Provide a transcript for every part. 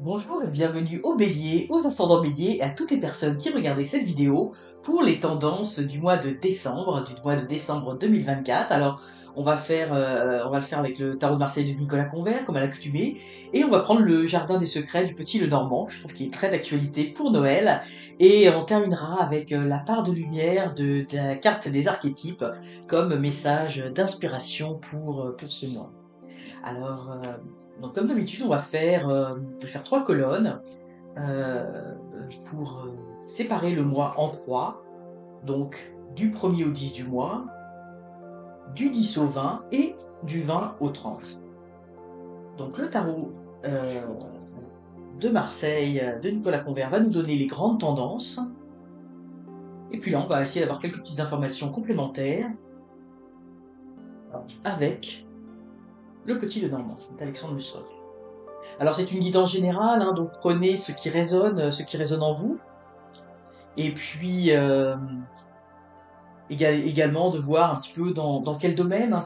Bonjour et bienvenue aux Béliers, aux ascendants Béliers et à toutes les personnes qui regardaient cette vidéo pour les tendances du mois de décembre 2024. Alors, on va le faire avec le tarot de Marseille de Nicolas Convert, comme à l'accoutumée, et on va prendre le jardin des secrets du Petit Lenormand, je trouve qu'il est très d'actualité pour Noël, et on terminera avec la part de lumière de la carte des archétypes comme message d'inspiration pour ce mois. Alors, donc comme d'habitude, je vais faire 3 colonnes pour séparer le mois en 3. Donc, du 1er au 10 du mois, du 10 au 20 et du 20 au 30. Donc, le tarot de Marseille de Nicolas Convert va nous donner les grandes tendances. Et puis là, on va essayer d'avoir quelques petites informations complémentaires avec le petit Lenormand, d'Alexandre Mussolini. Alors c'est une guidance générale, hein, donc prenez ce qui résonne en vous, et puis également de voir un petit peu dans quel domaine, hein,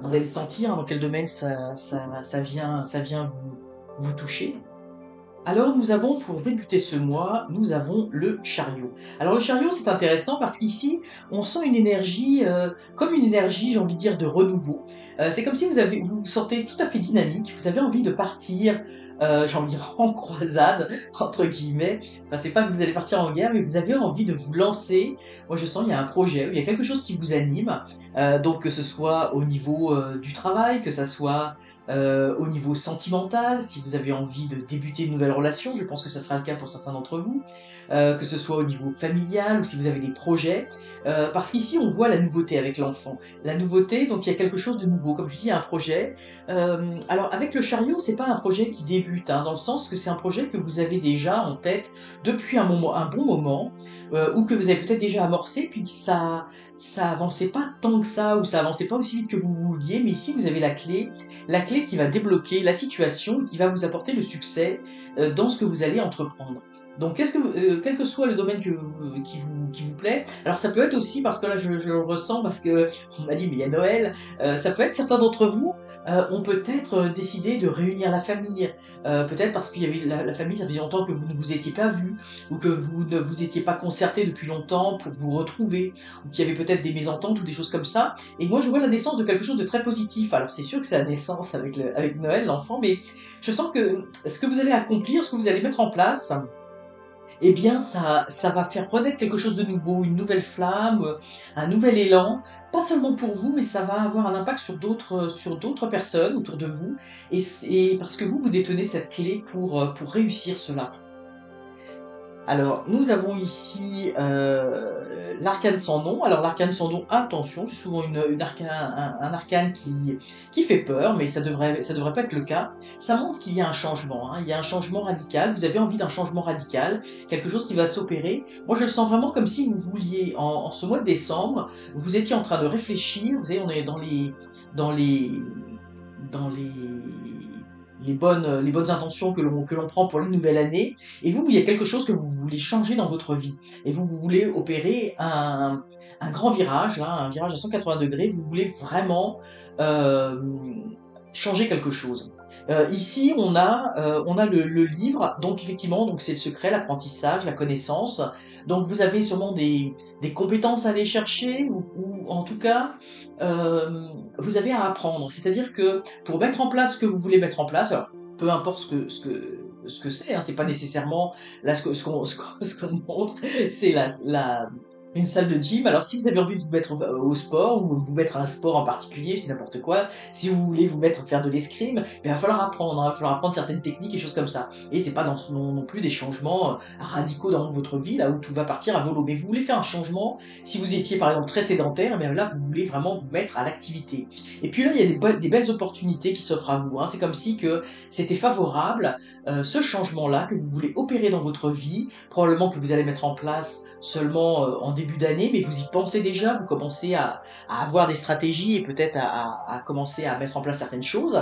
vous allez le sentir, hein, dans quel domaine ça vient vous toucher. Alors nous avons, pour débuter ce mois, nous avons le chariot. Alors le chariot, c'est intéressant parce qu'ici, on sent une énergie, comme une énergie, j'ai envie de dire, de renouveau. C'est comme si vous vous sentez tout à fait dynamique, vous avez envie de partir, j'ai envie de dire en croisade, entre guillemets. Enfin, c'est pas que vous allez partir en guerre, mais vous avez envie de vous lancer. Moi, je sens, il y a un projet, il y a quelque chose qui vous anime. Donc que ce soit au niveau du travail, que ça soit au niveau sentimental, si vous avez envie de débuter une nouvelle relation, je pense que ça sera le cas pour certains d'entre vous, que ce soit au niveau familial ou si vous avez des projets, parce qu'ici on voit la nouveauté avec l'enfant. La nouveauté, donc il y a quelque chose de nouveau, comme je dis, un projet. Alors avec le chariot, c'est pas un projet qui débute, hein, dans le sens que c'est un projet que vous avez déjà en tête depuis un bon moment, ou que vous avez peut-être déjà amorcé, puis ça avançait pas tant que ça, ou ça avançait pas aussi vite que vous vouliez, mais ici vous avez la clé qui va débloquer la situation, qui va vous apporter le succès dans ce que vous allez entreprendre. Donc, quel que soit le domaine qui vous plaît, alors ça peut être aussi, parce que là je le ressens, parce que on m'a dit, mais il y a Noël, ça peut être certains d'entre vous ont peut-être décidé de réunir la famille, peut-être parce qu'il y avait la famille, ça faisait longtemps que vous ne vous étiez pas vus, ou que vous ne vous étiez pas concertés depuis longtemps pour vous retrouver, ou qu'il y avait peut-être des mésententes ou des choses comme ça. Et moi, je vois la naissance de quelque chose de très positif. Alors, c'est sûr que c'est la naissance avec Noël, l'enfant, mais je sens que ce que vous allez accomplir, ce que vous allez mettre en place, eh bien, ça va faire renaître quelque chose de nouveau, une nouvelle flamme, un nouvel élan. Pas seulement pour vous, mais ça va avoir un impact sur d'autres personnes autour de vous. Et parce que vous détenez cette clé pour réussir cela. Alors, nous avons ici l'arcane sans nom. Alors, l'arcane sans nom, attention, c'est souvent un arcane qui fait peur, mais ça devrait pas être le cas. Ça montre qu'il y a un changement, hein, il y a un changement radical. Vous avez envie d'un changement radical, quelque chose qui va s'opérer. Moi, je le sens vraiment comme si vous vouliez, en ce mois de décembre, vous étiez en train de réfléchir. Vous savez, on est dans les, dans les bonnes intentions que l'on prend pour la nouvelle année, et vous, il y a quelque chose que vous voulez changer dans votre vie, et vous voulez opérer un grand virage, hein, un virage à 180 degrés, vous voulez vraiment euh, changer quelque chose. Ici, on a le livre, donc effectivement, donc c'est le secret, l'apprentissage, la connaissance. Donc vous avez sûrement des compétences à aller chercher, ou en tout cas, euh, vous avez à apprendre. C'est-à-dire que pour mettre en place ce que vous voulez mettre en place, alors, peu importe ce que c'est, hein, c'est pas nécessairement là ce qu'on montre, c'est une salle de gym. Alors si vous avez envie de vous mettre au sport ou vous mettre à un sport en particulier, je dis n'importe quoi, si vous voulez vous mettre à faire de l'escrime, ben, il va falloir apprendre, hein, il va falloir apprendre certaines techniques et choses comme ça. Et c'est pas non plus des changements radicaux dans votre vie, là où tout va partir à volo. Mais vous voulez faire un changement, si vous étiez par exemple très sédentaire, eh bien là vous voulez vraiment vous mettre à l'activité. Et puis là il y a des belles opportunités qui s'offrent à vous, hein. C'est comme si que c'était favorable, ce changement-là que vous voulez opérer dans votre vie, probablement que vous allez mettre en place seulement en début d'année, mais vous y pensez déjà, vous commencez à avoir des stratégies et peut-être à commencer à mettre en place certaines choses.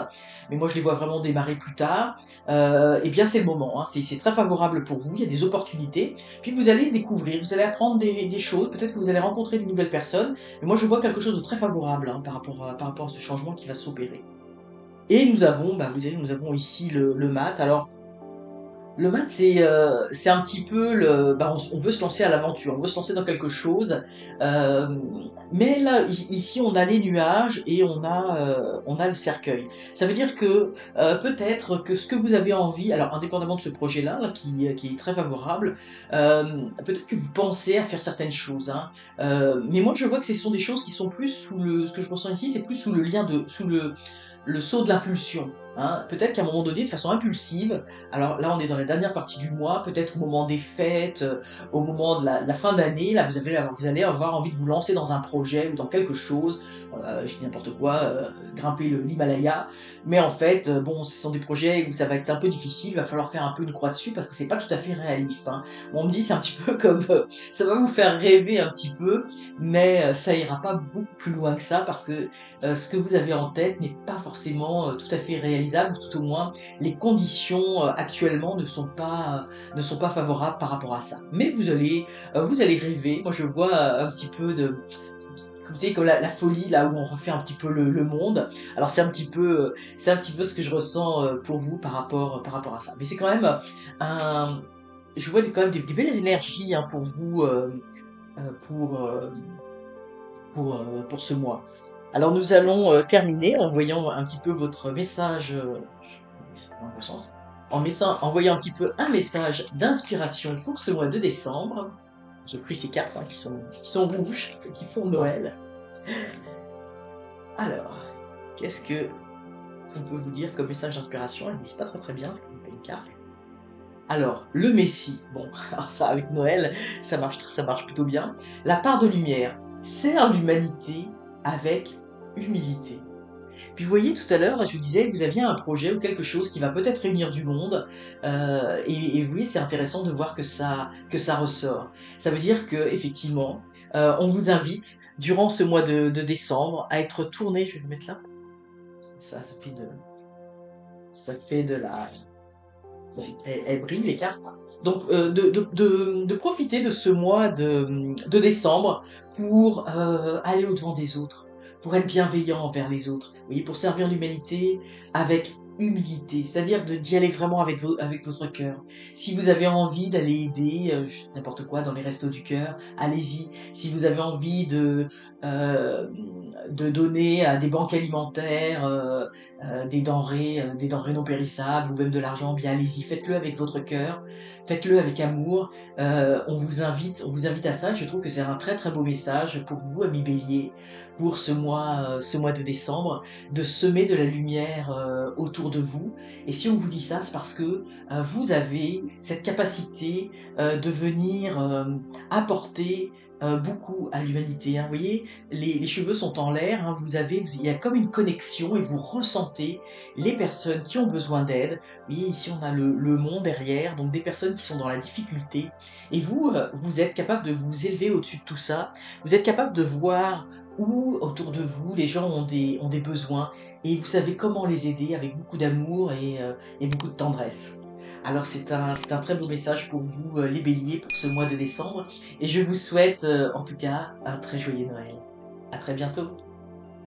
Mais moi je les vois vraiment démarrer plus tard. Eh bien c'est le moment, hein. C'est très favorable pour vous, il y a des opportunités. Puis vous allez découvrir, vous allez apprendre des choses, peut-être que vous allez rencontrer de nouvelles personnes. Mais moi je vois quelque chose de très favorable, hein, par rapport à ce changement qui va s'opérer. Et nous avons, bah, vous savez, nous avons ici le mat. Alors Le mat, c'est un petit peu bah, on veut se lancer à l'aventure, on veut se lancer dans quelque chose. euh, mais là, ici, on a les nuages et on a le cercueil. Ça veut dire que peut-être que ce que vous avez envie, alors indépendamment de ce projet-là, là, qui est très favorable, peut-être que vous pensez à faire certaines choses, hein. Mais moi, je vois que ce sont des choses qui sont plus sous ce que je ressens ici, c'est plus sous le lien sous le sceau de l'impulsion. Hein. Peut-être qu'à un moment donné, de façon impulsive, alors là, on est dans la dernière partie du mois, peut-être au moment des fêtes, au moment de la fin d'année, là, vous allez avoir envie de vous lancer dans un projet ou dans quelque chose, je dis n'importe quoi, grimper l'Himalaya, mais en fait, bon, ce sont des projets où ça va être un peu difficile, il va falloir faire un peu une croix dessus parce que c'est pas tout à fait réaliste. Hein. Bon, on me dit c'est un petit peu comme, ça va vous faire rêver un petit peu, mais ça ira pas beaucoup plus loin que ça parce que ce que vous avez en tête n'est pas forcément tout à fait réalisable, ou tout au moins les conditions actuellement ne sont pas favorables par rapport à ça. Mais vous allez rêver. Moi, je vois un petit peu de, vous savez, comme la folie là où on refait un petit peu le monde. Alors c'est un petit peu ce que je ressens pour vous par rapport à ça. Mais c'est quand même un, je vois quand même des belles énergies hein, pour vous euh, pour euh, pour ce mois. Alors nous allons terminer en voyant un petit peu votre message, dans le sens, en voyant un petit peu un message d'inspiration pour ce mois de décembre. J'ai pris ces cartes hein, qui sont rouges, qui font Noël. Alors, qu'est-ce que on peut vous dire comme message d'inspiration? Elles ne disent pas très très bien, parce qu'il n'y a pas une carte. Alors, le Messie, bon, alors ça avec Noël, ça marche plutôt bien. La part de lumière sert l'humanité avec humilité. Puis vous voyez tout à l'heure, je vous disais, vous aviez un projet ou quelque chose qui va peut-être réunir du monde, et vous voyez, c'est intéressant de voir que ça ressort. Ça veut dire que effectivement, on vous invite durant ce mois de décembre à être tourné. Je vais le mettre là. Ça fait de la, elle brille les cartes. Donc de profiter de ce mois de décembre pour aller au-devant des autres, pour être bienveillant envers les autres, vous voyez, pour servir l'humanité avec humilité, c'est-à-dire d'y aller vraiment avec votre cœur. Si vous avez envie d'aller aider n'importe quoi dans les restos du cœur, allez-y. Si vous avez envie euh, de donner à des banques alimentaires, des denrées non périssables ou même de l'argent, bien allez-y, faites-le avec votre cœur, faites-le avec amour. On vous invite à ça. Je trouve que c'est un très très beau message pour vous, amis Bélier, pour ce mois de décembre, de semer de la lumière autour de vous. Et si on vous dit ça, c'est parce que vous avez cette capacité de venir apporter beaucoup à l'humanité. Hein. Vous voyez, les cheveux sont en l'air, hein, il y a comme une connexion et vous ressentez les personnes qui ont besoin d'aide. Vous voyez, ici on a le monde derrière, donc des personnes qui sont dans la difficulté. Et vous, vous êtes capable de vous élever au-dessus de tout ça. Vous êtes capable de voir où autour de vous les gens ont des besoins et vous savez comment les aider avec beaucoup d'amour et beaucoup de tendresse. Alors c'est un très beau message pour vous les béliers pour ce mois de décembre et je vous souhaite en tout cas un très joyeux Noël. À très bientôt.